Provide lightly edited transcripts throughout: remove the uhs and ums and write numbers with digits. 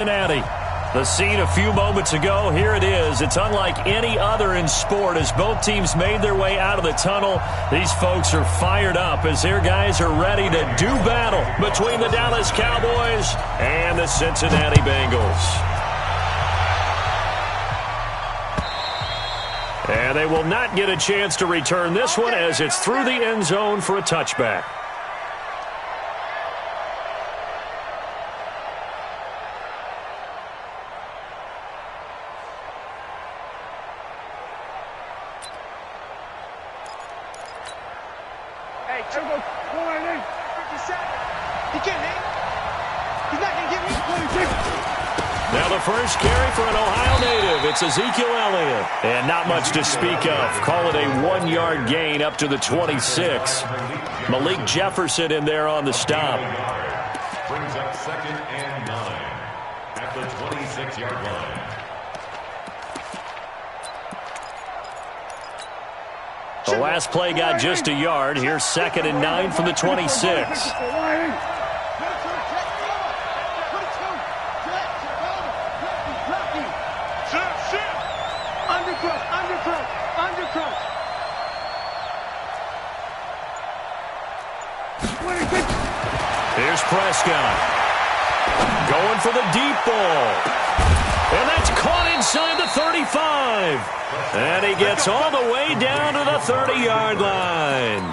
Cincinnati. The scene a few moments ago, here it is. It's unlike any other in sport as both teams made their way out of the tunnel. These folks are fired up as their guys are ready to do battle between the Dallas Cowboys and the Cincinnati Bengals. And they will not get a chance to return this one as it's through the end zone for a touchback. Now the first carry for an Ohio native. It's Ezekiel Elliott. And not much to speak of. Call it a 1-yard gain up to the 26. Malik Jefferson in there on the stop. Brings up 2nd and 9 at the 26-yard line. The last play got just a yard. Here's 2nd and 9 from the 26. Here's Prescott. Going for the deep ball. And that's caught inside the 35. And he gets all the way down to the 30-yard line.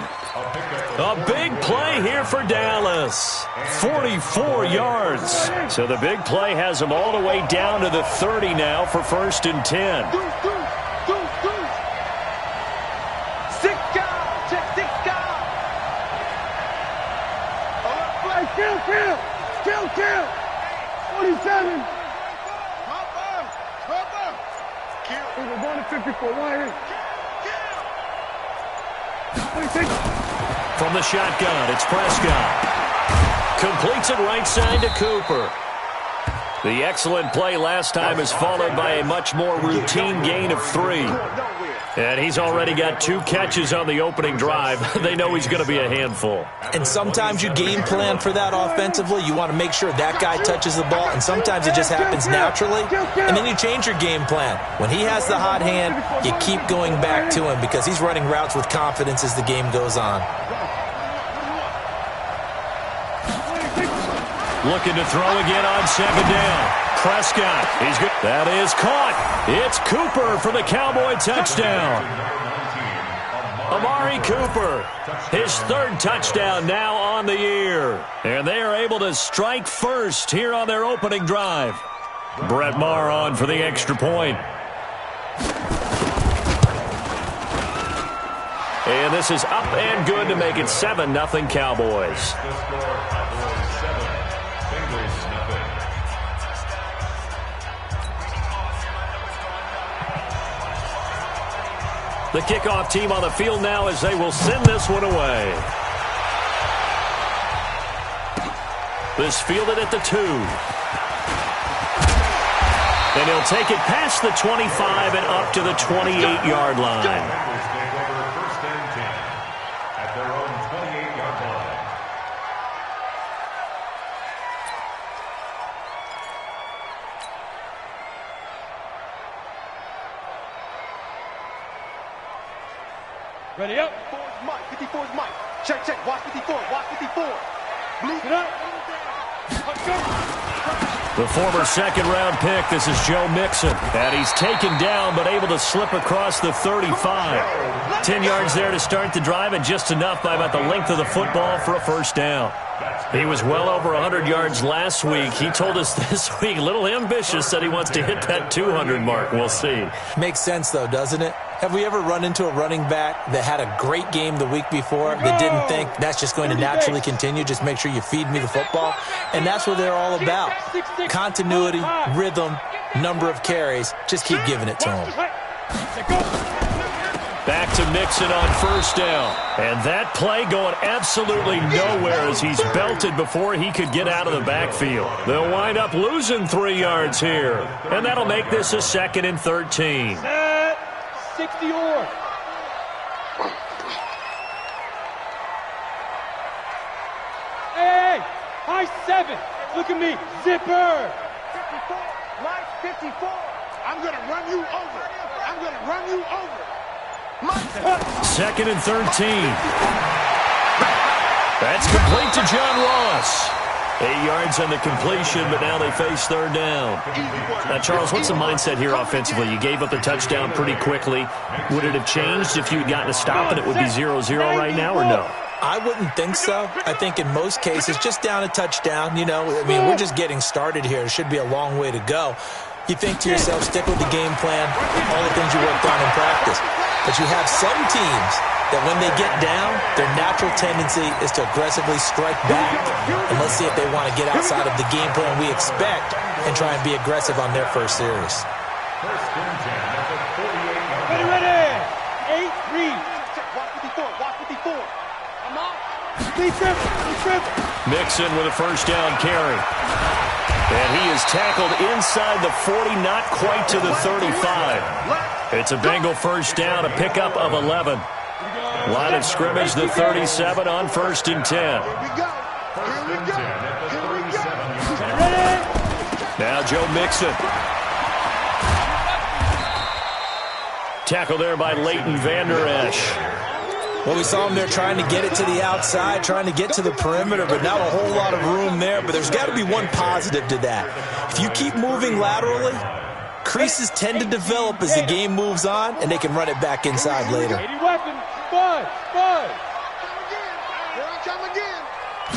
A big play here for Dallas. 44 yards. So the big play has him all the way down to the 30 now for 1st and 10. Kill! 47! We're going to 54. From the shotgun, it's Prescott. Completes it right side to Cooper. The excellent play last time is followed by a much more routine gain of 3. And he's already got 2 catches on the opening drive. They know he's going to be a handful. And sometimes you game plan for that offensively. You want to make sure that guy touches the ball, and sometimes it just happens naturally. And then you change your game plan. When he has the hot hand, you keep going back to him because he's running routes with confidence as the game goes on. Looking to throw again on 2nd down. Prescott, he's good. That is caught. It's Cooper for the Cowboy touchdown. Amari Cooper, his 3rd touchdown now on the year. And they are able to strike first here on their opening drive. Brett Maher on for the extra point. And this is up and good to make it 7-0 Cowboys. The kickoff team on the field now as they will send this one away. This fielded at the 2. And he'll take it past the 25 and up to the 28-yard line. At their own 28-yard line. Ready up. 54's Mike. 54's Mike. Check. Watch 54. Watch 54. Blue. Get up. The former 2nd-round pick, this is Joe Mixon. And he's taken down but able to slip across the 35. 10 yards there to start the drive and just enough by about the length of the football for a 1st down. He was well over 100 yards last week. He told us this week, a little ambitious, that he wants to hit that 200 mark. We'll see. Makes sense, though, doesn't it? Have we ever run into a running back that had a great game the week before that didn't think that's just going to naturally continue? Just make sure you feed me the football. And that's what they're all about. Continuity, rhythm, number of carries. Just keep giving it to him. Back to Mixon on 1st down. And that play going absolutely nowhere as he's belted before he could get out of the backfield. They'll wind up losing 3 yards here. And that'll make this a 2nd and 13. 60 or. Hey, high 7. Look at me. Zipper. 54. I'm going to run you over. I'm going to run you over. 2nd and 13. That's complete to John Ross. 8 yards on the completion, but now they face 3rd down. Now, Charles, what's the mindset here offensively? You gave up the touchdown pretty quickly. Would it have changed if you had gotten a stop and it would be 0-0 right now, or no? I wouldn't think so. I think in most cases, just down a touchdown, you know, I mean, we're just getting started here. It should be a long way to go. You think to yourself, stick with the game plan, all the things you worked on in practice. But you have some teams that when they get down, their natural tendency is to aggressively strike back. And let's see if they want to get outside of the game plan we expect and try and be aggressive on their first series. Ready. 8, read. Watch 54. Watch 54. I'm out. Be triple. Mixon with a first down carry. And he is tackled inside the 40, not quite to the 35. It's a Bengal first down, a pickup of 11. Line of scrimmage, the 37 on 1st and 10. Here we go. Here we go. Here we go. Ready. Now Joe Mixon. Tackle there by Leighton Vander Esch. Well, we saw him there trying to get it to the outside, trying to get to the perimeter, but not a whole lot of room there. But there's got to be one positive to that. If you keep moving laterally, creases tend to develop as the game moves on, and they can run it back inside later. 80 weapons. 5. Here I come again.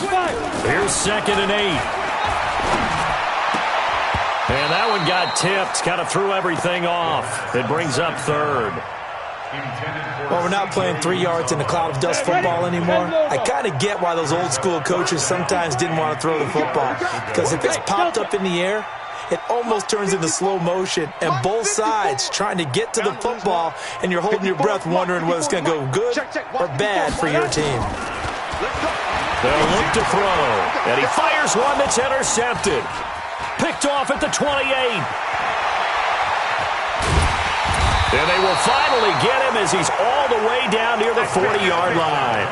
5. Here's 2nd and 8. And that one got tipped, kind of threw everything off. It brings up 3rd. Well, we're not playing 3 yards in a cloud of dust football anymore. I kind of get why those old school coaches sometimes didn't want to throw the football. Because if it's popped up in the air, it almost turns into slow motion. And both sides trying to get to the football, and you're holding your breath wondering whether it's going to go good or bad for your team. They'll look to throw. And he fires one that's intercepted. Picked off at the 28. And they will finally get him as he's all the way down near the 40-yard line.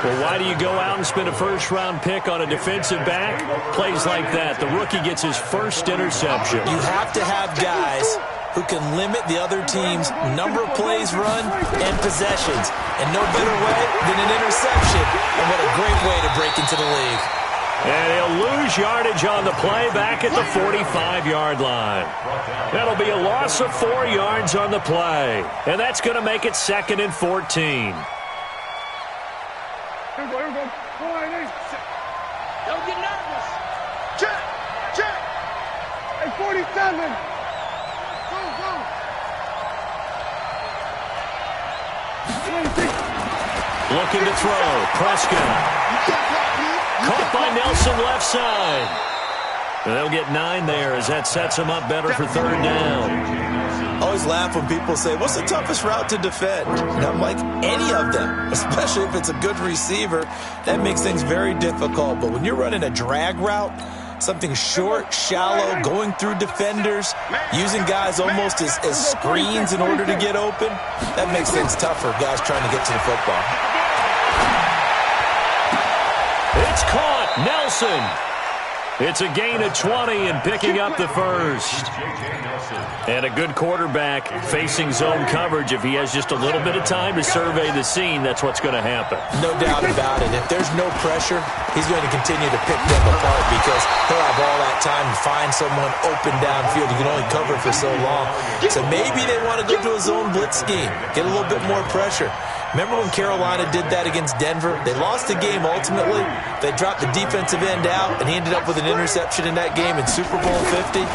Well, why do you go out and spend a first-round pick on a defensive back? Plays like that. The rookie gets his first interception. You have to have guys who can limit the other team's number of plays run and possessions. And no better way than an interception. And what a great way to break into the league. And he'll lose yardage on the play back at the 45-yard line. That'll be a loss of 4 yards on the play. And that's going to make it 2nd and 14. Here we go. Don't get nervous. Check. Hey, 47. Go. 26. Looking to throw. Prescott. Caught by Nelson left side. They'll get 9 there as that sets them up better for 3rd down. I always laugh when people say, what's the toughest route to defend? And I'm like, any of them, especially if it's a good receiver. That makes things very difficult. But when you're running a drag route, something short, shallow, going through defenders, using guys almost as screens in order to get open, that makes things tougher, guys trying to get to the football. It's caught. Nelson. It's a gain of 20 and picking up the first. And a good quarterback facing zone coverage. If he has just a little bit of time to survey the scene, that's what's going to happen. No doubt about it. If there's no pressure, he's going to continue to pick them apart because he'll have all that time to find someone open downfield. You can only cover for so long. So maybe they want to go to a zone blitz scheme, get a little bit more pressure. Remember when Carolina did that against Denver? They lost the game ultimately. They dropped the defensive end out, and he ended up with an interception in that game in Super Bowl 50.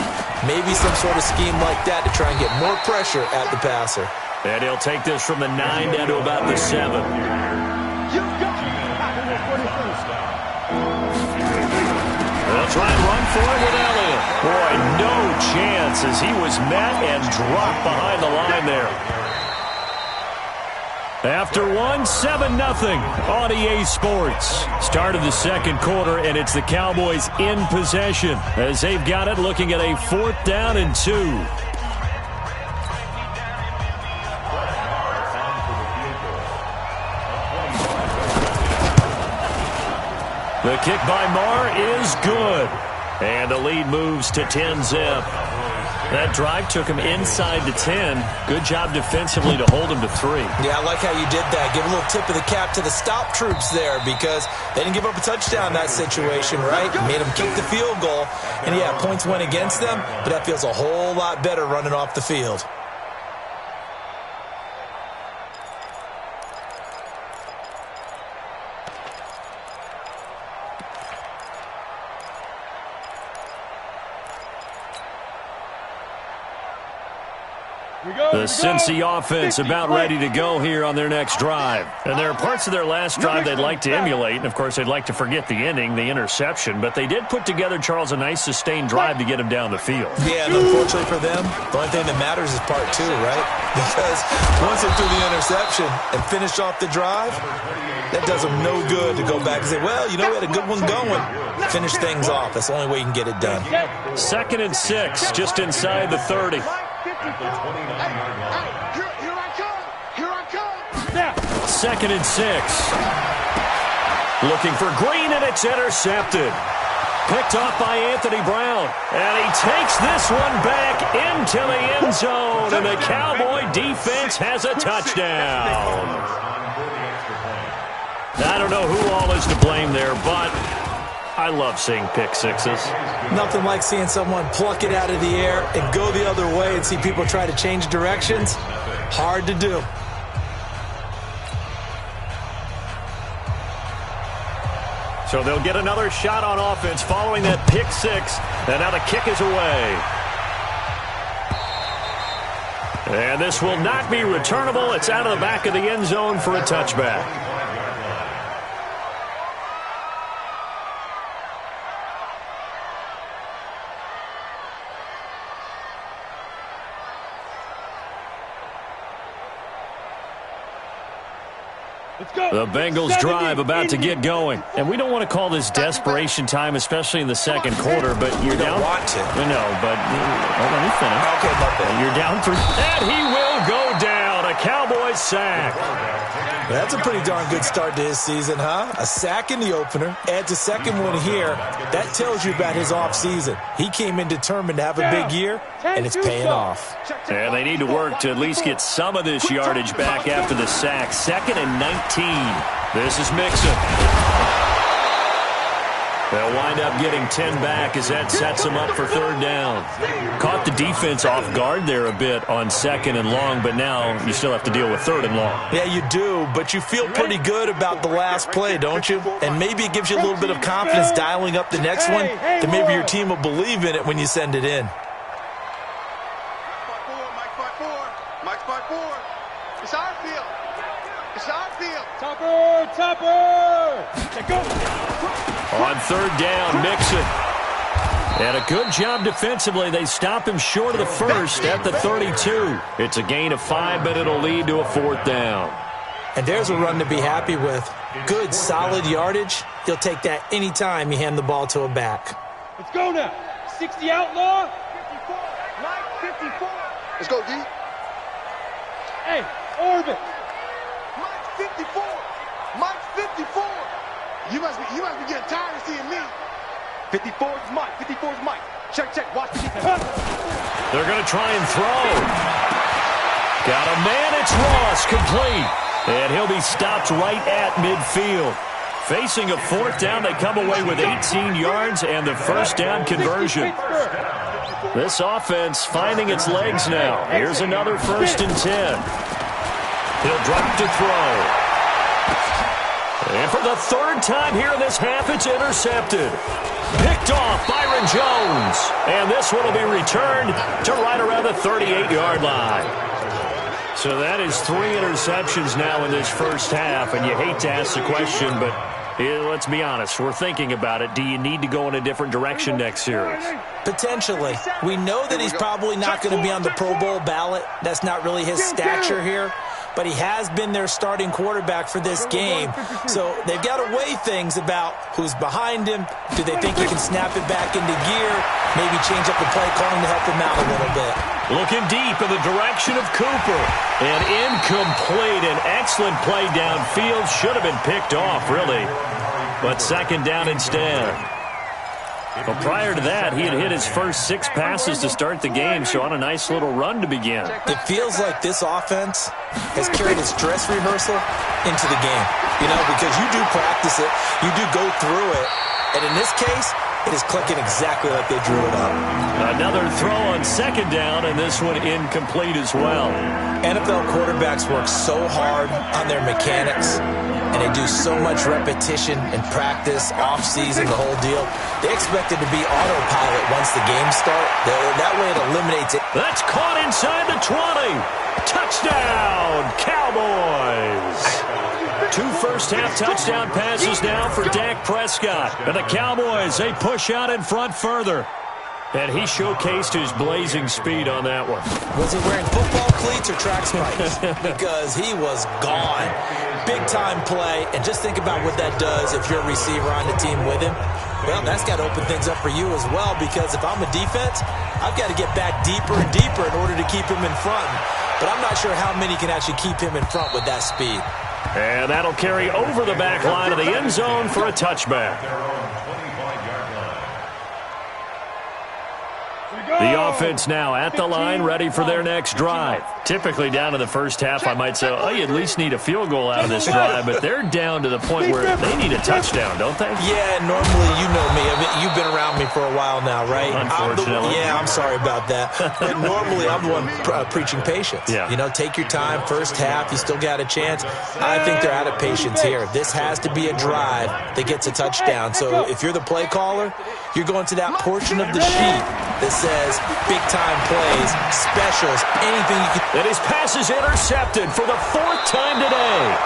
Maybe some sort of scheme like that to try and get more pressure at the passer. And he'll take this from the 9 down to about the 7. They'll try and run for it with Elliott. Boy, no chance as he was met and dropped behind the line there. After 7-0 on EA Sports. Start of the second quarter, and it's the Cowboys in possession as they've got it looking at a 4th down and 2. The kick by Marr is good. And the lead moves to 10-zip. That drive took him inside the 10. Good job defensively to hold him to 3. Yeah, I like how you did that. Give a little tip of the cap to the stop troops there because they didn't give up a touchdown in that situation, right? Made them kick the field goal. And, yeah, points went against them, but that feels a whole lot better running off the field. The Cincy offense about ready to go here on their next drive. And there are parts of their last drive they'd like to emulate. And, of course, they'd like to forget the ending, the interception. But they did put together, Charles, a nice sustained drive to get him down the field. Yeah, and unfortunately for them, the only thing that matters is part 2, right? Because once they threw the interception and finished off the drive, that does them no good to go back and say, well, you know, we had a good one going. Finish things off. That's the only way you can get it done. 2nd and 6, just inside the 30. Here I come. Here I come. Now. 2nd and 6. Looking for Green, and it's intercepted. Picked off by Anthony Brown. And he takes this one back into the end zone. And the Cowboy defense has a touchdown. I don't know who all is to blame there, but I love seeing pick sixes. Nothing like seeing someone pluck it out of the air and go the other way and see people try to change directions. Hard to do. So they'll get another shot on offense following that pick six. And now the kick is away. And this will not be returnable. It's out of the back of the end zone for a touchback. The Bengals drive about to get going. And we don't want to call this desperation time, especially in the second quarter, but you're down. Want to. No, but let me finish. Okay, my bad. You're down 3. And he will go down. A Cowboys sack. That's a pretty darn good start to his season, huh? A sack in the opener, adds a second one here. That tells you about his offseason. He came in determined to have a big year, and it's paying off. And they need to work to at least get some of this yardage back after the sack. 2nd and 19. This is Mixon. They'll wind up getting 10 back as that sets them up for 3rd down. Caught the defense off guard there a bit on 2nd and long, but now you still have to deal with 3rd and long. Yeah, you do, but you feel pretty good about the last play, don't you? And maybe it gives you a little bit of confidence dialing up the next one, that maybe your team will believe in it when you send it in. Mike 5-4. It's our field. It's our field. Topper. Let go. On 3rd down, Mixon. And a good job defensively. They stop him short of the first at the 32. It's a gain of 5, but it'll lead to a 4th down. And there's a run to be happy with. Good, solid yardage. He'll take that any time you hand the ball to a back. Let's go now. 60 outlaw. 54. Mike 54. Let's go, D. Hey, orbit. Mike 54. Mike 54. You must be getting tired of seeing me. 54 is Mike. 54 is Mike. Check. Watch the defense. They're going to try and throw. Got a man. It's Ross, complete. And he'll be stopped right at midfield. Facing a 4th down, they come away with 18 yards and the 1st down conversion. This offense finding its legs now. Here's another 1st and 10. He'll drop to throw. And for the 3rd time here in this half, it's intercepted. Picked off Byron Jones. And this one will be returned to right around the 38-yard line. So that is 3 interceptions now in this first half. And you hate to ask the question, but let's be honest. We're thinking about it. Do you need to go in a different direction next series? Potentially. We know that he's probably not going to be on the Pro Bowl ballot. That's not really his stature here. But he has been their starting quarterback for this game. So they've got to weigh things about who's behind him. Do they think he can snap it back into gear? Maybe change up the play calling to help him out a little bit. Looking deep in the direction of Cooper. And incomplete. An excellent play downfield. Should have been picked off, really. But 2nd down instead. Well, prior to that, he had hit his first 6 passes to start the game, so on a nice little run to begin. It feels like this offense has carried its dress rehearsal into the game, because you do practice it, you do go through it, and in this case, it is clicking exactly like they drew it up. Another throw on second down, and this one incomplete as well. NFL quarterbacks work so hard on their mechanics, and they do so much repetition and practice, off-season, the whole deal. They expect it to be autopilot once the games start. That way it eliminates it. That's caught inside the 20. Touchdown, Cowboys. 2 first-half touchdown passes now for Dak Prescott. And the Cowboys, they push out in front further. And he showcased his blazing speed on that one. Was he wearing football cleats or track spikes? Because he was gone. Big-time play. And just think about what that does if you're a receiver on the team with him. Well, that's got to open things up for you as well, because if I'm a defense, I've got to get back deeper and deeper in order to keep him in front. But I'm not sure how many can actually keep him in front with that speed. And that'll carry over the back line of the end zone for a touchback. The offense now at the line, ready for their next drive. Typically down to the first half, I might say, you at least need a field goal out of this drive, but they're down to the point where they need a touchdown, don't they? Yeah, normally, you know me. I mean, you've been around me for a while now, right? Unfortunately. I'm sorry about that. But normally, I'm the one preaching patience. Yeah. Take your time, first half, you still got a chance. I think they're out of patience here. This has to be a drive that gets a touchdown. So if you're the play caller, you're going to that portion of the sheet that says big-time plays, specials, anything you can. And his pass is intercepted for the 4th time today.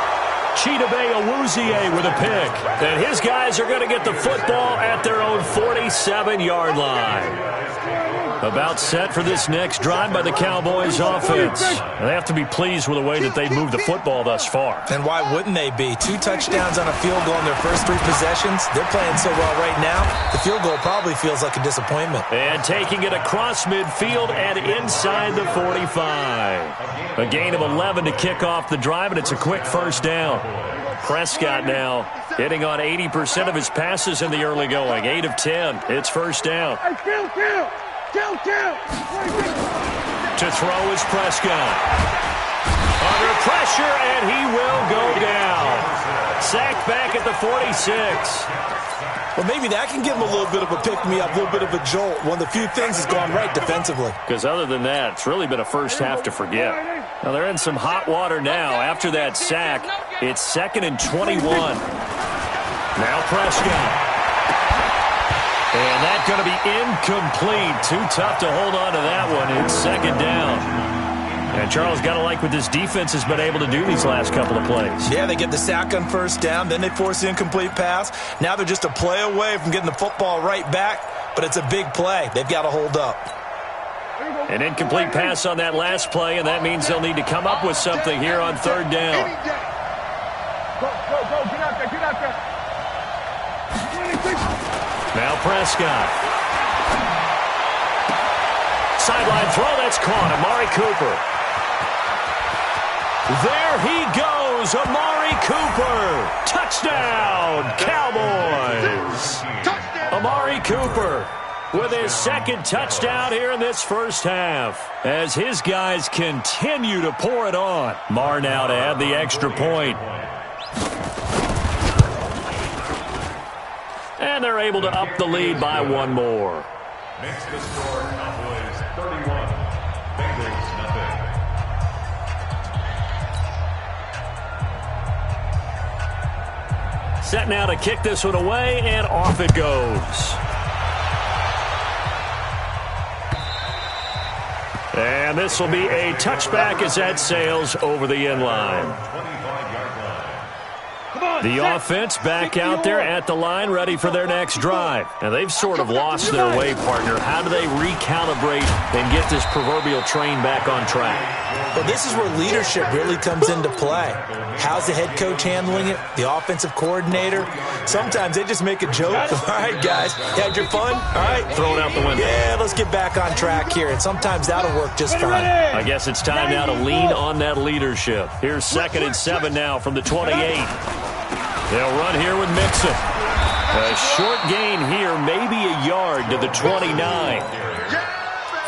Chidobe Awuzie with a pick. And his guys are going to get the football at their own 47-yard line. About set for this next drive by the Cowboys offense. And they have to be pleased with the way that they've moved the football thus far. And why wouldn't they be? 2 touchdowns on a field goal in their first 3 possessions. They're playing so well right now, the field goal probably feels like a disappointment. And taking it across midfield and inside the 45. A gain of 11 to kick off the drive, and it's a quick first down. Prescott now hitting on 80% of his passes in the early going. 8 of 10. It's first down. To throw is Prescott. Under pressure, and he will go down. Sacked back at the 46. Well, maybe that can give him a little bit of a pick-me-up, a little bit of a jolt. One of the few things that's gone right defensively. Because other than that, it's really been a first half to forget. Now, they're in some hot water now. After that sack, it's 2nd and 21. Now Prescott. And that's going to be incomplete. Too tough to hold on to that one. It's 2nd down. And Charles, got to like what this defense has been able to do these last couple of plays. Yeah, they get the sack on first down, then they force the incomplete pass. Now they're just a play away from getting the football right back, but it's a big play. They've got to hold up. An incomplete pass on that last play, and that means they'll need to come up with something here on 3rd down. Go, get out there. Now Prescott. Sideline throw, that's caught. Amari Cooper. There he goes, Amari Cooper. Touchdown, Cowboys. Amari Cooper with his 2nd touchdown here in this first half as his guys continue to pour it on. Marr now to add the extra point. And they're able to up the lead by 1 more. Makes the score Cowboys 31, Bengals nothing. Set now to kick this one away, and off it goes. And this will be a touchback as that sails over the end line. The offense back out there at the line, ready for their next drive. And they've sort of lost their way, partner. How do they recalibrate and get this proverbial train back on track? Well, this is where leadership really comes into play. How's the head coach handling it? The offensive coordinator? Sometimes they just make a joke. All right, guys, you had your fun? All right. Throw it out the window. Yeah, let's get back on track here. And sometimes that'll work just fine. I guess it's time now to lean on that leadership. Here's 2nd and 7 now from the 28. They'll run here with Mixon. A short gain here, maybe a yard to the 29.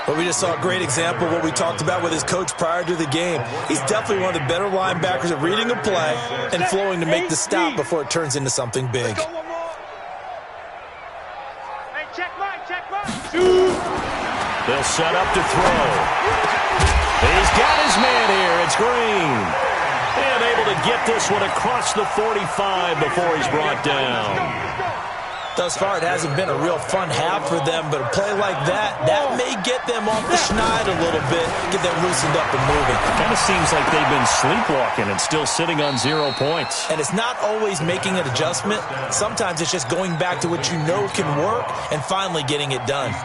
But we just saw a great example of what we talked about with his coach prior to the game. He's definitely one of the better linebackers at reading a play and flowing to make the stop before it turns into something big. They'll set up to throw. He's got his man here. It's Green. And able to get this one across the 45 before he's brought down. Thus far, it hasn't been a real fun half for them, but a play like that may get them off the schneid a little bit, get them loosened up and moving. Kind of seems like they've been sleepwalking and still sitting on 0 points. And it's not always making an adjustment. Sometimes it's just going back to what you know can work and finally getting it done.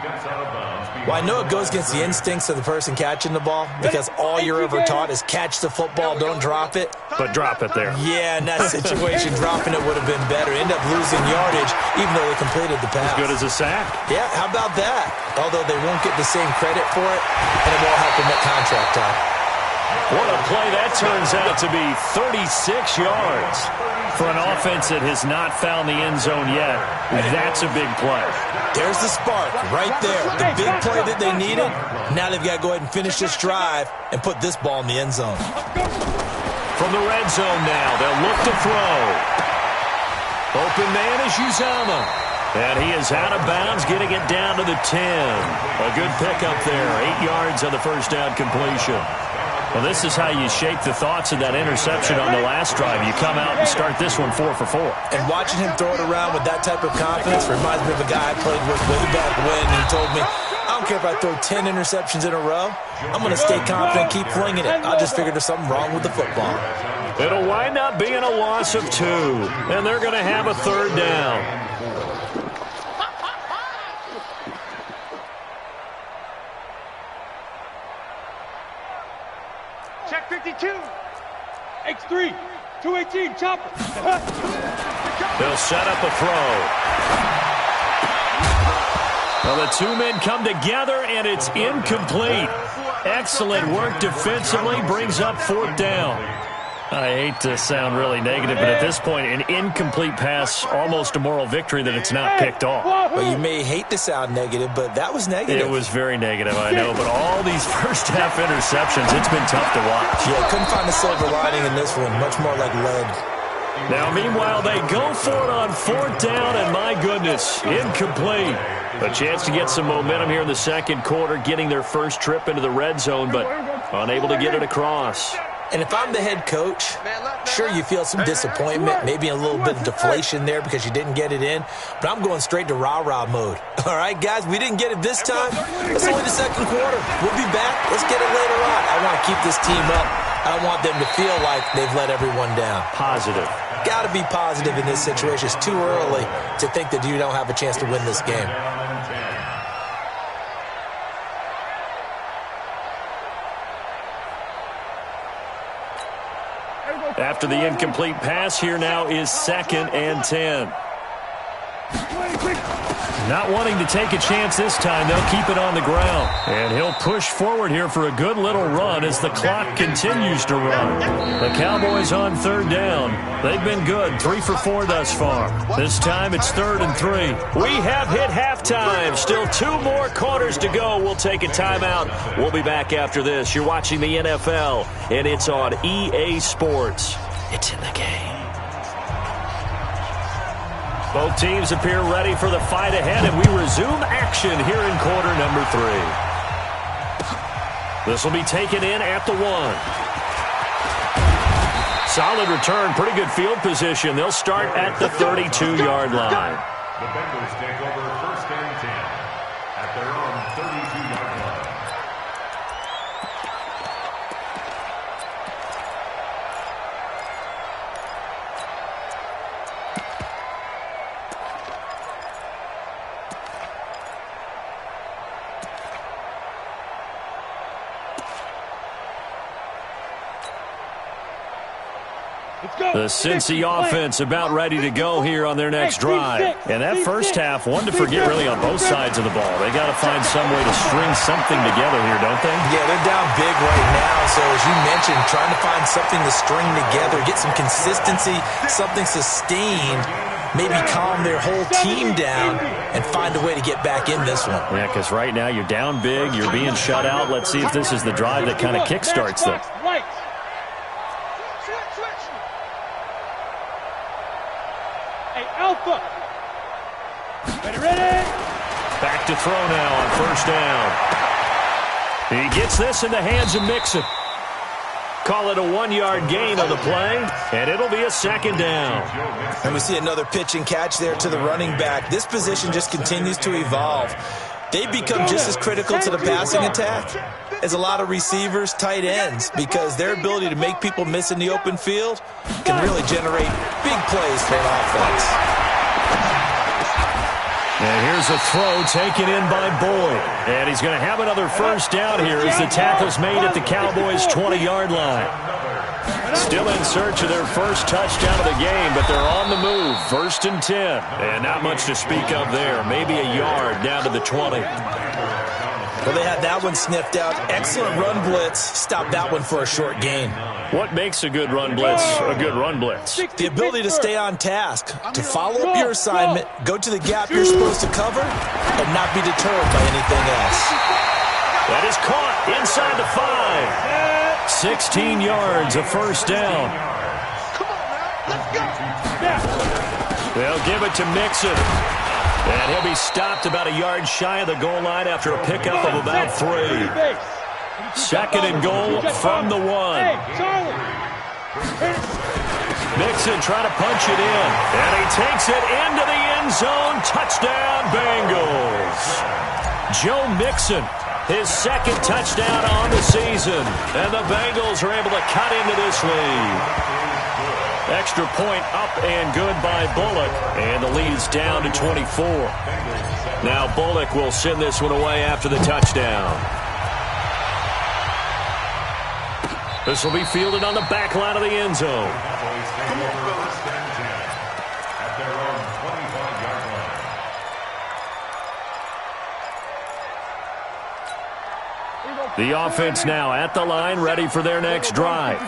Well, I know it goes against the instincts of the person catching the ball because all you're ever taught is catch the football, don't drop it. But drop it there. Yeah, in that situation, dropping it would have been better. End up losing yardage, even though they completed the pass. As good as a sack. Yeah, how about that? Although they won't get the same credit for it, and it won't help them at contract time. What a play that turns out to be, 36 yards. For an offense that has not found the end zone yet, that's a big play. There's the spark right there. The big play that they needed. Now they've got to go ahead and finish this drive and put this ball in the end zone. From the red zone now, they'll look to throw. Open man is Uzama. And he is out of bounds, getting it down to the 10. A good pickup there, 8 yards on the first down completion. Well, this is how you shake the thoughts of that interception on the last drive. You come out and start this one 4 for 4. And watching him throw it around with that type of confidence reminds me of a guy I played with way back when. He told me, I don't care if I throw 10 interceptions in a row. I'm going to stay confident, keep flinging it. I just figured there's something wrong with the football. It'll wind up being a loss of 2, and they're going to have a third down. Check 52. X3. 218. Chopper. They'll set up a throw. Well, the two men come together, and it's incomplete. Excellent work defensively, brings up fourth down. I hate to sound really negative, but at this point, an incomplete pass, almost a moral victory that it's not picked off. Well, you may hate to sound negative, but that was negative. It was very negative, I know, but all these first-half interceptions, it's been tough to watch. Yeah, couldn't find a silver lining in this one, much more like lead. Now, meanwhile, they go for it on fourth down, and my goodness, incomplete. A chance to get some momentum here in the second quarter, getting their first trip into the red zone, but unable to get it across. And if I'm the head coach, sure, you feel some disappointment, maybe a little bit of deflation there because you didn't get it in, but I'm going straight to rah-rah mode. All right, guys, we didn't get it this time. It's only the second quarter. We'll be back. Let's get it later on. I want to keep this team up. I don't want them to feel like they've let everyone down. Positive. Got to be positive in this situation. It's too early to think that you don't have a chance to win this game. After the incomplete pass, here now is 2nd and 10. Not wanting to take a chance this time, they'll keep it on the ground. And he'll push forward here for a good little run as the clock continues to run. The Cowboys on third down. They've been good, 3 for 4 thus far. This time it's 3rd and 3. We have hit halftime. Still 2 more quarters to go. We'll take a timeout. We'll be back after this. You're watching the NFL, and it's on EA Sports. It's in the game. Both teams appear ready for the fight ahead, and we resume action here in quarter number 3. This will be taken in at the 1. Solid return, pretty good field position. They'll start at the 32-yard line. The Bengals take over 1st and 10 at their own 32-yard line. The Cincy offense about ready to go here on their next drive. And that first half, one to forget really on both sides of the ball. They got to find some way to string something together here, don't they? Yeah, they're down big right now. So as you mentioned, trying to find something to string together, get some consistency, something sustained. maybe calm their whole team down and find a way to get back in this one. Yeah, because right now you're down big, you're being shut out. Let's see if this is the drive that kind of kickstarts them. Hey, Alpha. Ready? Back to throw now on first down. He gets this in the hands of Mixon. Call it a 1-yard gain on the play, and it'll be a second down. And we see another pitch and catch there to the running back. This position just continues to evolve. They've become just as critical to the passing attack as a lot of receivers, tight ends, because their ability to make people miss in the open field can really generate big plays for an offense. And here's a throw taken in by Boyd. And he's going to have another first down here as the tackle's made at the Cowboys' 20-yard line. Still in search of their first touchdown of the game, but they're on the move. 1st and 10. And not much to speak of there. Maybe a yard down to the 20. Well, they had that one sniffed out. Excellent run blitz. Stopped that one for a short gain. What makes a good run blitz a good run blitz? The ability to stay on task, to follow up your assignment, go to the gap you're supposed to cover, and not be deterred by anything else. That is caught inside the 5. 16 yards, a first down. They'll give it to Mixon. And he'll be stopped about a yard shy of the goal line after a pickup of about 3. 2nd and goal from the 1. Mixon trying to punch it in. And he takes it into the end zone. Touchdown, Bengals. Joe Mixon, his 2nd touchdown on the season. And the Bengals are able to cut into this lead. Extra point up and good by Bullock. And the lead's down to 24. Now Bullock will send this one away after the touchdown. This will be fielded on the back line of the end zone. The offense now at the line, ready for their next drive.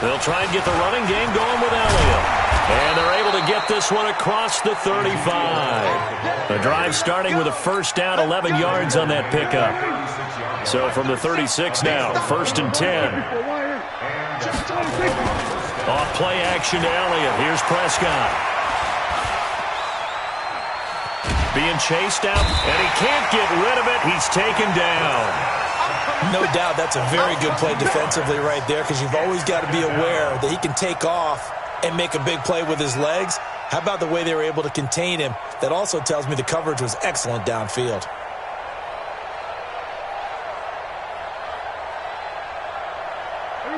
They'll try and get the running game going with Elliott. And they're able to get this one across the 35. The drive starting with a first down, 11 yards on that pickup. So from the 36 now, 1st and 10. Off play action to Elliott. Here's Prescott. Being chased out, and he can't get rid of it. He's taken down. No doubt that's a very good play defensively right there, because you've always got to be aware that he can take off and make a big play with his legs. How about the way they were able to contain him? That also tells me the coverage was excellent downfield.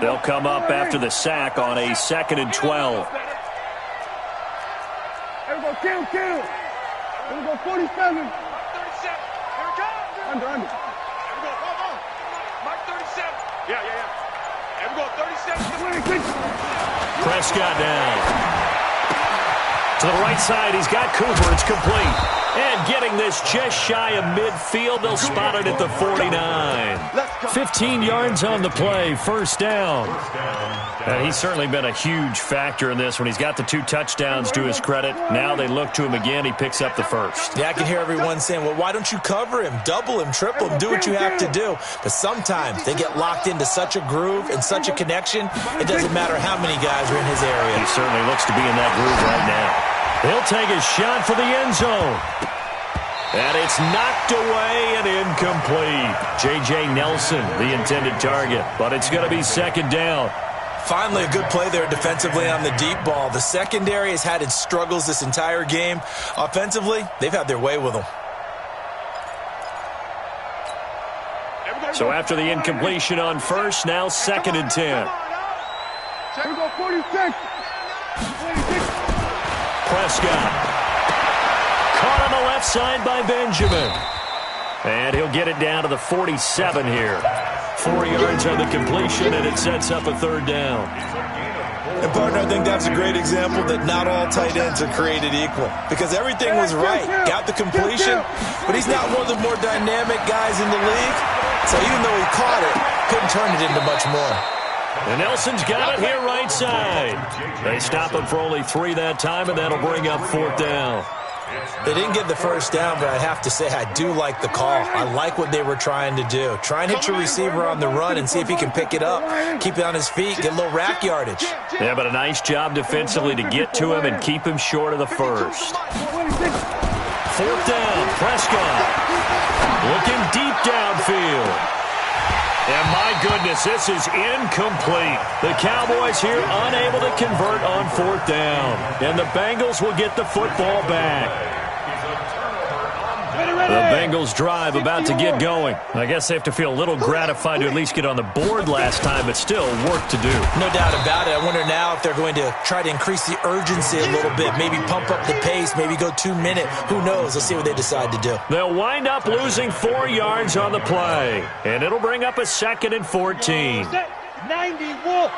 They'll come up after the sack on a 2nd and 12. Here we go, kill. Here we go, 47. 37. Here it comes. Under. Here we go, hold on. Mark 37. Yeah. Here we go, 37. Prescott down. To the right side, he's got Cooper. It's complete. And getting this just shy of midfield, they'll spot it at the 49. 15 yards on the play, first down. And he's certainly been a huge factor in this when he's got the 2 touchdowns to his credit. Now they look to him again. He picks up the first. Yeah, I can hear everyone saying, well, why don't you cover him, double him, triple him, do what you have to do. But sometimes they get locked into such a groove and such a connection, it doesn't matter how many guys are in his area. He certainly looks to be in that groove right now. He'll take a shot for the end zone. And it's knocked away and incomplete. J.J. Nelson, the intended target. But it's going to be 2nd down. Finally, a good play there defensively on the deep ball. The secondary has had its struggles this entire game. Offensively, they've had their way with them. So after the incompletion on first, now 2nd and 10. Here we go, 46. Prescott. Caught on the left side by Benjamin. And he'll get it down to the 47 here. 4 yards on the completion, and it sets up a 3rd down. And, partner, I think that's a great example that not all tight ends are created equal. Because everything was right. Got the completion, but he's not one of the more dynamic guys in the league. So even though he caught it, couldn't turn it into much more. And Nelson's got it here right side. They stop him for only 3 that time, and that'll bring up 4th down. They didn't get the first down, but I have to say I do like the call. I like what they were trying to do. Try and hit your receiver on the run and see if he can pick it up. Keep it on his feet, get a little rack yardage. Yeah, but a nice job defensively to get to him and keep him short of the first. 4th down, Prescott. Looking deep downfield. And my goodness, this is incomplete. The Cowboys here unable to convert on 4th down. And the Bengals will get the football back. The Bengals drive about to get going. I guess they have to feel a little gratified to at least get on the board last time, but still work to do. No doubt about it. I wonder now if they're going to try to increase the urgency a little bit, maybe pump up the pace, maybe go 2-minute. Who knows? Let's see what they decide to do. They'll wind up losing 4 yards on the play, and it'll bring up a 2nd and 14. 91. Watch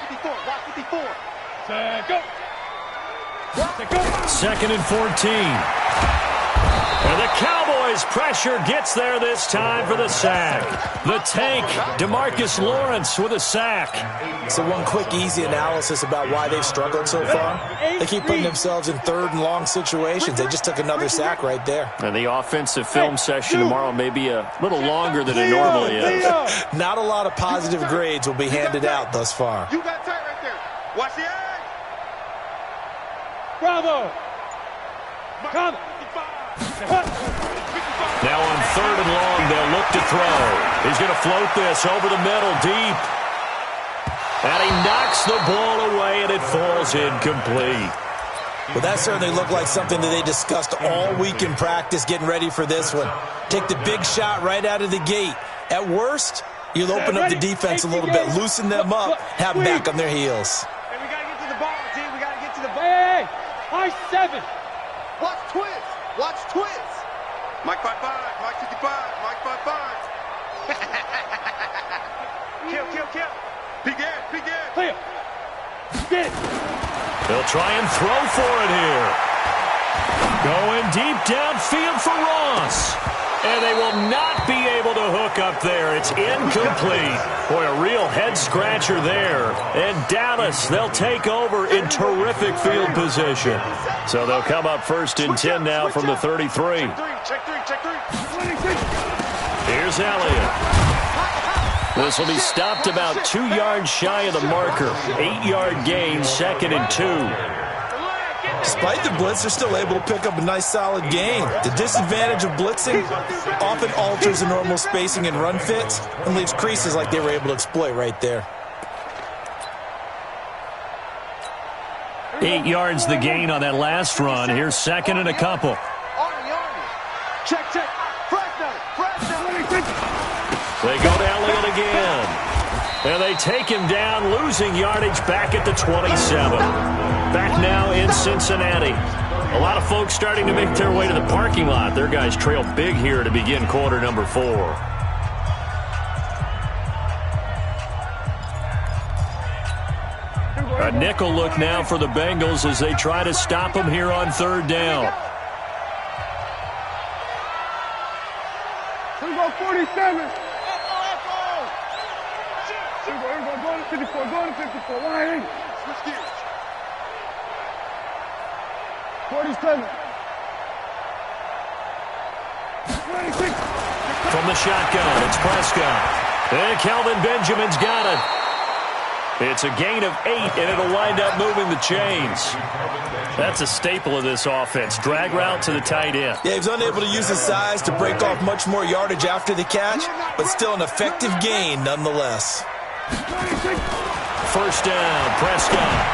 54. Watch 54. Go. 2nd and 14. And the Cowboys' pressure gets there this time for the sack. The tank, DeMarcus Lawrence with a sack. So one quick, easy analysis about why they've struggled so far. They keep putting themselves in 3rd and long situations. They just took another sack right there. And the offensive film session tomorrow may be a little longer than it normally is. Not a lot of positive grades will be handed out thus far. You got tight right there. Watch the eye. Bravo. Come. Now on 3rd and long, they'll look to throw. He's going to float this over the middle, deep. And he knocks the ball away, and it falls incomplete. Well, that certainly looked like something that they discussed all week in practice, getting ready for this one. Take the big shot right out of the gate. At worst, you'll open up the defense a little bit, loosen them up, have them back on their heels. Hey, we got to get to the ball, team. We got to get to the ball. Hey, high 7. Watch twins. Watch twins. Mike 55. Mike 55. Mike 55. Kill. Big Ed. Clear. Get it. They'll try and throw for it here. Going deep downfield for Ross. And they will not be able to hook up there. It's incomplete. Boy, a real head-scratcher there. And Dallas, they'll take over in terrific field position. So they'll come up 1st and 10 now from the 33. Check three. Here's Elliott. This will be stopped about 2 yards shy of the marker. 8-yard gain, 2nd and 2. Despite the blitz, they're still able to pick up a nice, solid gain. The disadvantage of blitzing often alters the normal spacing and run fits and leaves creases like they were able to exploit right there. 8 yards the gain on that last run. Here's 2nd and a couple. Army. Check. Fresh. They go to Elliott again. And they take him down, losing yardage back at the 27. Back now in Cincinnati. A lot of folks starting to make their way to the parking lot. Their guys trail big here to begin quarter number 4. A nickel look now for the Bengals as they try to stop them here on 3rd down. Here we go, 47. Go to 54. Go to 54. 180. Switch gears. 47. 26. From the shotgun, it's Prescott. And Kelvin Benjamin's got it. It's a gain of 8, and it'll wind up moving the chains. That's a staple of this offense. Drag route to the tight end. Yeah, he's unable to use his size to break off much more yardage after the catch, but still an effective gain nonetheless. 1st down, Prescott.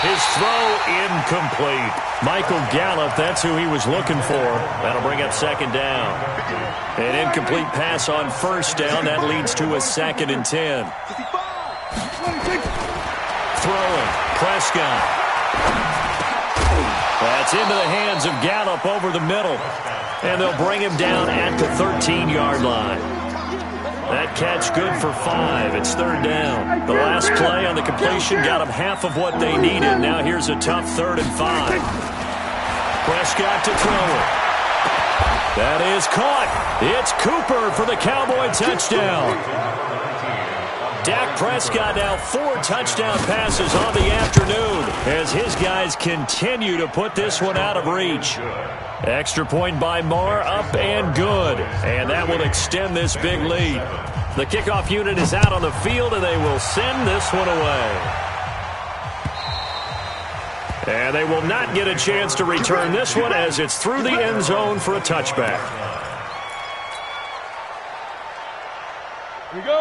His throw incomplete. Michael Gallup, that's who he was looking for. That'll bring up 2nd down. An incomplete pass on 1st down. That leads to a 2nd and 10. Throwing, Prescott. That's into the hands of Gallup over the middle. And they'll bring him down at the 13-yard line. That catch good for 5. It's 3rd down. The last play on the completion got them half of what they needed. Now here's a tough 3rd and 5. Prescott to throw it. That is caught. It's Cooper for the Cowboy touchdown. Dak Prescott now 4 touchdown passes on the afternoon as his guys continue to put this one out of reach. Extra point by Marr, up and good. And that will extend this big lead. The kickoff unit is out on the field, and they will send this one away. And they will not get a chance to return this one as it's through the end zone for a touchback.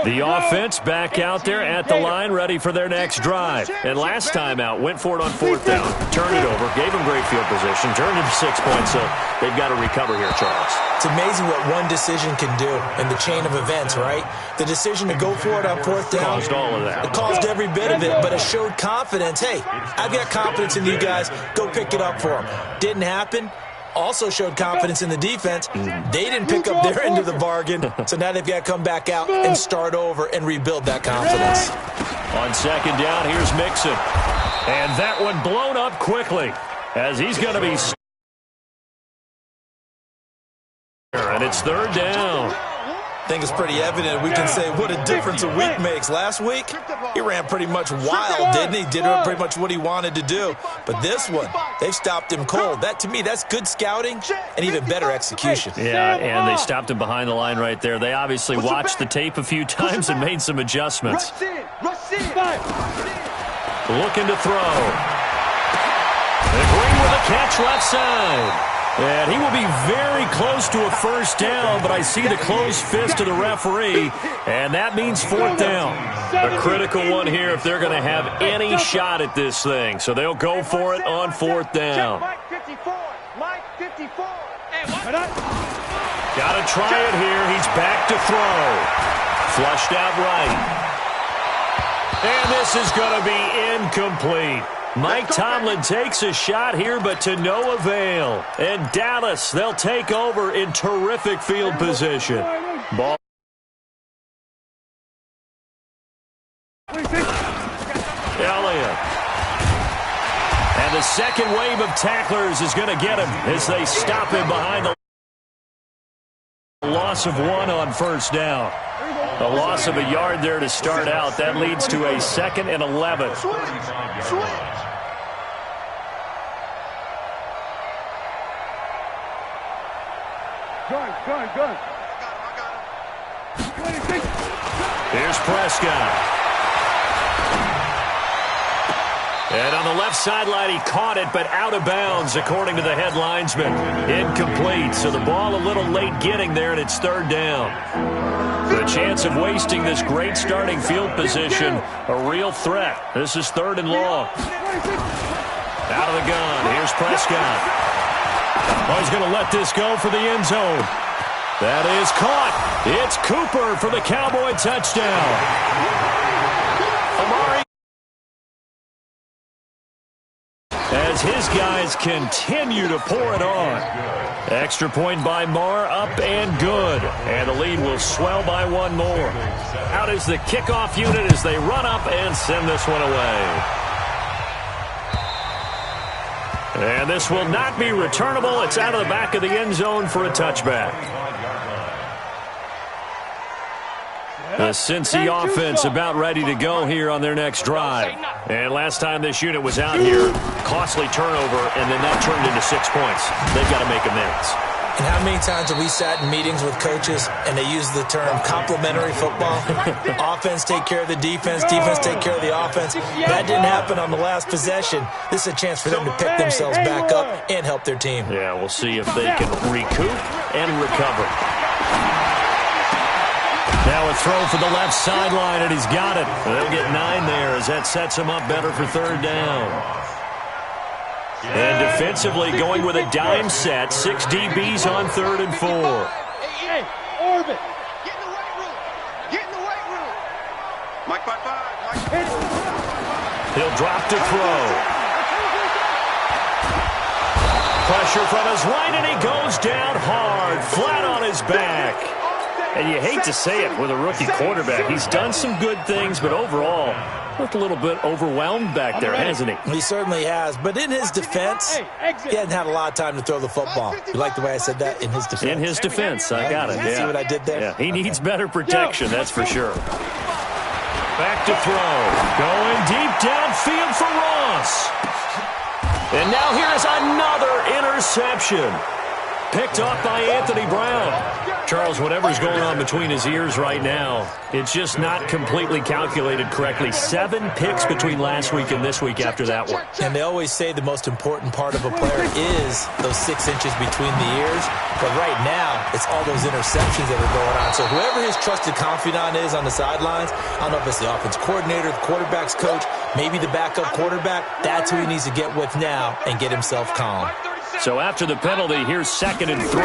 The offense back out there at the line, ready for their next drive. And last time out, went for it on 4th down, turned it over, gave them great field position, turned it to 6 points, so they've got to recover here, Charles. It's amazing what one decision can do in the chain of events, right? The decision to go for it on 4th down. Caused all of that. It caused every bit of it, but it showed confidence. Hey, I've got confidence in you guys. Go pick it up for them. Didn't happen. Also showed confidence in the defense. They didn't pick up their end of the bargain, so now they've got to come back out and start over and rebuild that confidence. On 2nd down, here's Mixon. And that one blown up quickly as he's going to be... And it's 3rd down. I think it's pretty evident. We can say what a difference a week makes. Last week, he ran pretty much wild, didn't he? Did pretty much what he wanted to do. But this one, they've stopped him cold. That, to me, that's good scouting and even better execution. Yeah, and they stopped him behind the line right there. They obviously watched the tape a few times and made some adjustments. Looking to throw. And Green with a catch left side. And he will be very close to a 1st down, but I see the closed fist of the referee, and that means 4th down. A critical one here if they're going to have any shot at this thing. So they'll go for it on 4th down. Got to try it here. He's back to throw. Flushed out right. And this is going to be incomplete. Mike Tomlin takes a shot here, but to no avail. And Dallas, they'll take over in terrific field position. Ball. Elliott. And the second wave of tacklers is going to get him as they stop him behind the loss of 1 on 1st down. A loss of a yard there to start out. That leads to a 2nd and 11. Gun. Here's Prescott. And on the left sideline, he caught it, but out of bounds, according to the head linesman. Incomplete, so the ball a little late getting there, and it's 3rd down. The chance of wasting this great starting field position, a real threat. This is 3rd and long. Out of the gun, here's Prescott. Oh, he's going to let this go for the end zone. That is caught. It's Cooper for the Cowboy touchdown. Amari. As his guys continue to pour it on. Extra point by Marr, up and good. And the lead will swell by 1 more. Out is the kickoff unit as they run up and send this one away. And this will not be returnable. It's out of the back of the end zone for a touchback. The Cincy offense about ready to go here on their next drive. And last time this unit was out here, costly turnover, and then that turned into 6 points. They've got to make amends. And how many times have we sat in meetings with coaches and they use the term complementary football? Offense take care of the defense, defense take care of the offense. That didn't happen on the last possession. This is a chance for them to pick themselves back up and help their team. Yeah, we'll see if they can recoup and recover. Now a throw for the left sideline, and he's got it. They'll get 9 there as that sets him up better for 3rd down. And defensively going with a dime set. 6 DBs on 3rd and 4. Hey, Orbit. Get in the weight room. Get in the weight room. Mike 5-5. He'll drop to throw. Pressure from his right, and he goes down hard, flat on his back. And you hate to say it with a rookie quarterback. He's done some good things, but overall, looked a little bit overwhelmed back there, hasn't he? He certainly has. But in his defense, he hasn't had a lot of time to throw the football. You like the way I said that? In his defense. In his defense. I got it. Yeah. See what I did there? Yeah. He needs better protection, that's for sure. Back to throw. Going deep downfield for Ross. And now here is another interception. Picked off by Anthony Brown. Charles, whatever's going on between his ears right now, it's just not completely calculated correctly. 7 picks between last week and this week after that one. And they always say the most important part of a player is those 6 inches between the ears. But right now, it's all those interceptions that are going on. So whoever his trusted confidant is on the sidelines, I don't know if it's the offense coordinator, the quarterback's coach, maybe the backup quarterback, that's who he needs to get with now and get himself calm. So after the penalty, here's 2nd and 3.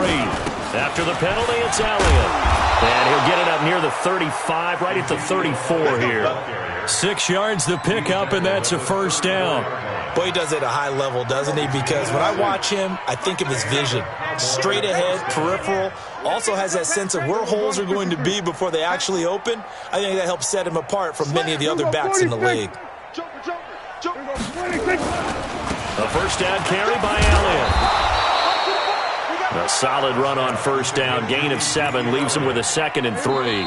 After the penalty, it's Elliott. And he'll get it up near the 35, right at the 34 here. 6 yards the pickup, and that's a first down. Boy, he does it at a high level, doesn't he? Because when I watch him, I think of his vision. Straight ahead, peripheral. Also has that sense of where holes are going to be before they actually open. I think that helps set him apart from many of the other backs in the league. A first down carry by Elliott. A solid run on first down. Gain of 7 leaves him with a 2nd and 3.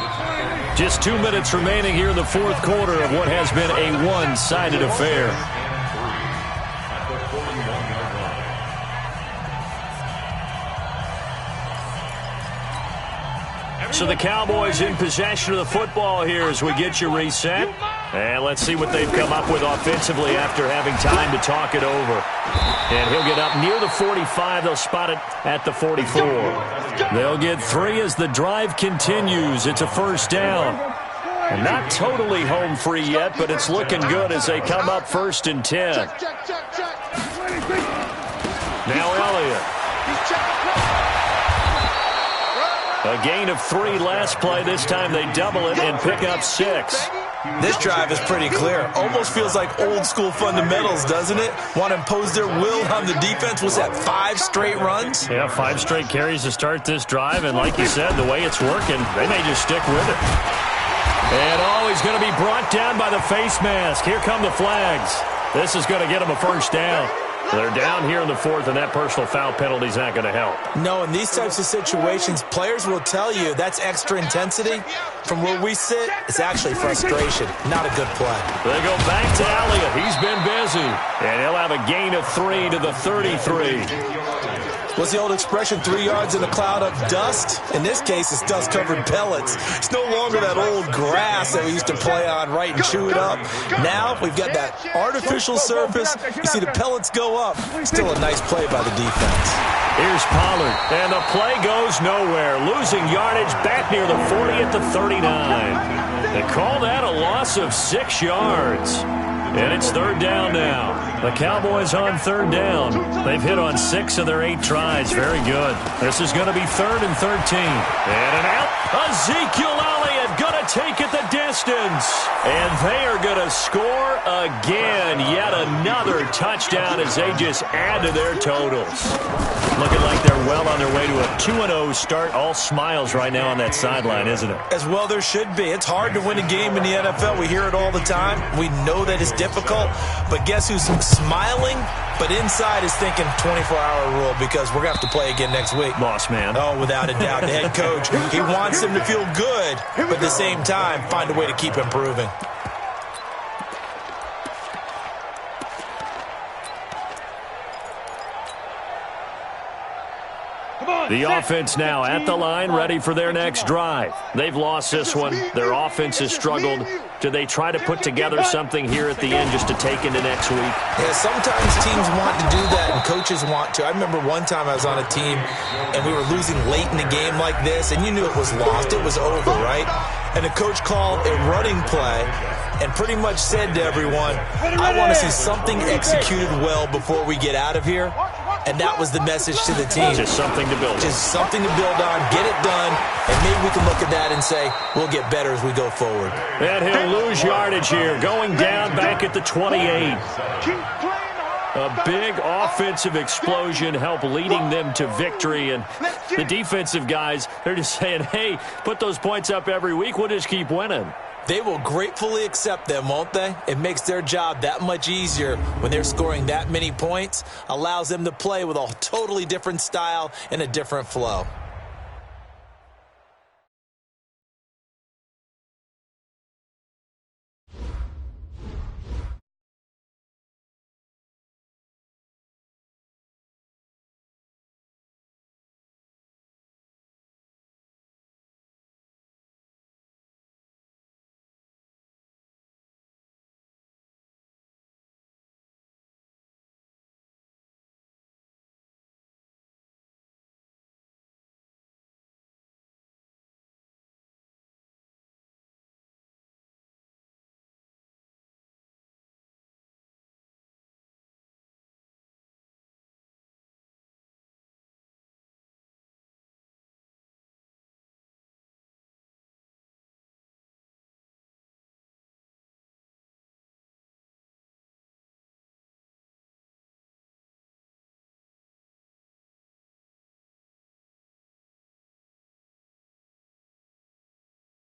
Just 2 minutes remaining here in the 4th quarter of what has been a one-sided affair. So the Cowboys in possession of the football here as we get you reset. And let's see what they've come up with offensively after having time to talk it over. And he'll get up near the 45. They'll spot it at the 44. They'll get 3 as the drive continues. It's a first down. And not totally home free yet, but it's looking good as they come up 1st and 10. Now Elliott. A gain of 3 last play. This time they double it and pick up 6. This drive is pretty clear. Almost feels like old school fundamentals, doesn't it? Want to impose their will on the defense. Was that 5 straight runs? Yeah, 5 straight carries to start this drive. And like you said, the way it's working, they may just stick with it. And he's going to be brought down by the face mask. Here come the flags. This is going to get him a first down. They're down here in the 4th, and that personal foul penalty is not going to help. No, in these types of situations, players will tell you that's extra intensity. From where we sit, it's actually frustration. Not a good play. They go back to Elliott. He's been busy. And he'll have a gain of 3 to the 33. What's the old expression, 3 yards in a cloud of dust? In this case, it's dust-covered pellets. It's no longer that old grass that we used to play on, right, and chew it up. Now we've got that artificial surface. You see the pellets go up. Still a nice play by the defense. Here's Pollard, and the play goes nowhere. Losing yardage back near the 40 at the 39. They call that a loss of 6 yards. And it's 3rd down now. The Cowboys on 3rd down. They've hit on 6 of their 8 tries. Very good. This is going to be 3rd and 13. And an out. Ezekiel Elliott going to take it the distance. And they are going to score again. Yet another touchdown as they just add to their totals. Looking like they're well on their way to a 2-0 start. All smiles right now on that sideline, isn't it? As well there should be. It's hard to win a game in the NFL. We hear it all the time. We know that it's difficult. But guess who's smiling? But inside is thinking 24-hour rule because we're going to have to play again next week. Boss man. Oh, without a doubt. The head coach, he wants them to feel good, but at the same time, find a way to keep improving. The offense now at the line, ready for their next drive. They've lost this one. Their offense has struggled. Do they try to put together something here at the end just to take into next week? Yeah, sometimes teams want to do that and coaches want to. I remember one time I was on a team and we were losing late in the game like this, and you knew it was lost. It was over, right? And the coach called a running play and pretty much said to everyone, I want to see something executed well before we get out of here. And that was the message to the team. Just something to build on. Just something to build on, get it done, and maybe we can look at that and say, we'll get better as we go forward. And he'll lose yardage here, going down back at the 28. A big offensive explosion helped leading them to victory. And the defensive guys, they're just saying, hey, put those points up every week. We'll just keep winning. They will gratefully accept them, won't they? It makes their job that much easier when they're scoring that many points. Allows them to play with a totally different style and a different flow.